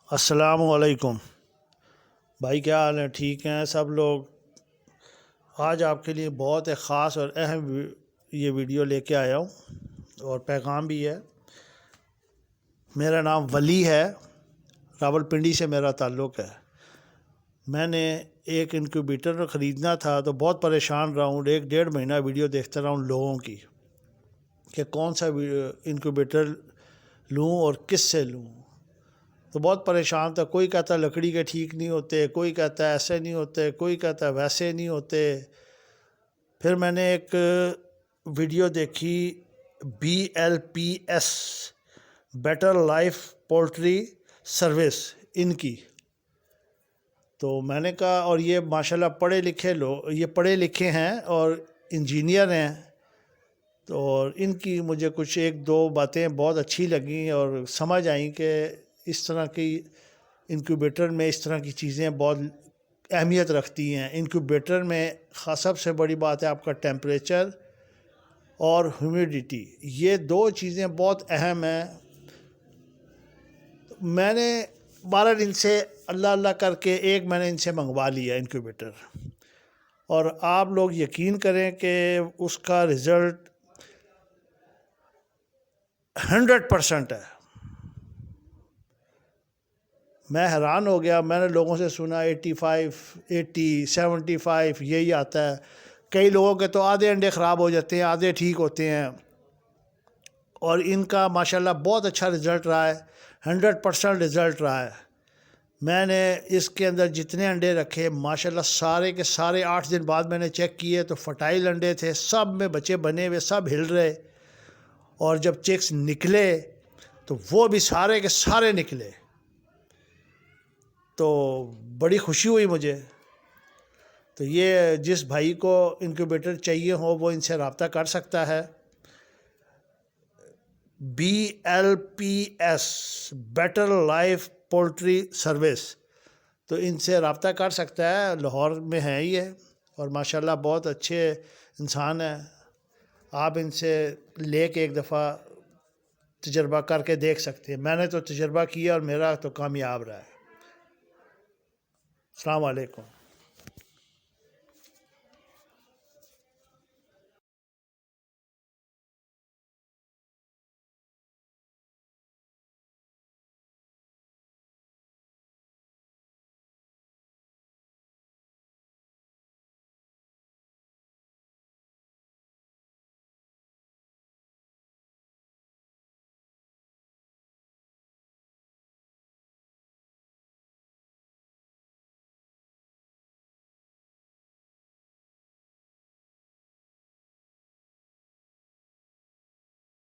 السلام علیکم بھائی، کیا حال ہے؟ ٹھیک ہیں سب لوگ؟ آج آپ کے لیے بہت ایک خاص اور اہم یہ ویڈیو لے کے آیا ہوں اور پیغام بھی ہے۔ میرا نام ولی ہے، راولپنڈی سے میرا تعلق ہے۔ میں نے ایک انکیوبیٹر خریدنا تھا تو بہت پریشان رہا ہوں، 1-1.5 مہینہ ویڈیو دیکھتا رہا ہوں لوگوں کی کہ کون سا انکیوبیٹر لوں اور کس سے لوں، تو بہت پریشان تھا۔ کوئی کہتا ہے لکڑی کے ٹھیک نہیں ہوتے، کوئی کہتا ہے ایسے نہیں ہوتے، کوئی کہتا ہے ویسے نہیں ہوتے۔ پھر میں نے ایک ویڈیو دیکھی BLPS better life poultry service ان کی، تو میں نے کہا، اور یہ ماشاءاللہ پڑھے لکھے لوگ، یہ پڑھے لکھے ہیں اور انجینئر ہیں، تو اور ان کی مجھے کچھ 1-2 باتیں بہت اچھی لگیں اور سمجھ آئیں کہ اس طرح کی انکیوبیٹر میں اس طرح کی چیزیں بہت اہمیت رکھتی ہیں۔ انکیوبیٹر میں سب سے بڑی بات ہے آپ کا ٹیمپریچر اور ہیومیڈیٹی، یہ 2 چیزیں بہت اہم ہیں۔ میں نے 12 دن سے اللہ کر کے میں نے ان سے منگوا لیا انکیوبیٹر، اور آپ لوگ یقین کریں کہ اس کا رزلٹ 100% ہے۔ میں حیران ہو گیا، میں نے لوگوں سے سنا 85 80 75 یہی آتا ہے۔ کئی لوگوں کے تو آدھے انڈے خراب ہو جاتے ہیں، آدھے ٹھیک ہوتے ہیں، اور ان کا ماشاءاللہ بہت اچھا رزلٹ رہا ہے، 100% رزلٹ رہا ہے۔ میں نے اس کے اندر جتنے انڈے رکھے ماشاءاللہ سارے کے سارے 8 دن بعد میں نے چیک کیے تو فرٹائل انڈے تھے، سب میں بچے بنے ہوئے، سب ہل رہے، اور جب چیکس نکلے تو وہ بھی سارے کے سارے نکلے، تو بڑی خوشی ہوئی مجھے۔ تو یہ جس بھائی کو انکیوبیٹر چاہیے ہو وہ ان سے رابطہ کر سکتا ہے۔ BLPS better life poultry service, تو ان سے رابطہ کر سکتا ہے، لاہور میں ہے یہ، اور ماشاءاللہ بہت اچھے انسان ہیں۔ آپ ان سے لے کے ایک دفعہ تجربہ کر کے دیکھ سکتے ہیں۔ میں نے تو تجربہ کیا اور میرا تو کامیاب رہا ہے۔ السلام علیکم۔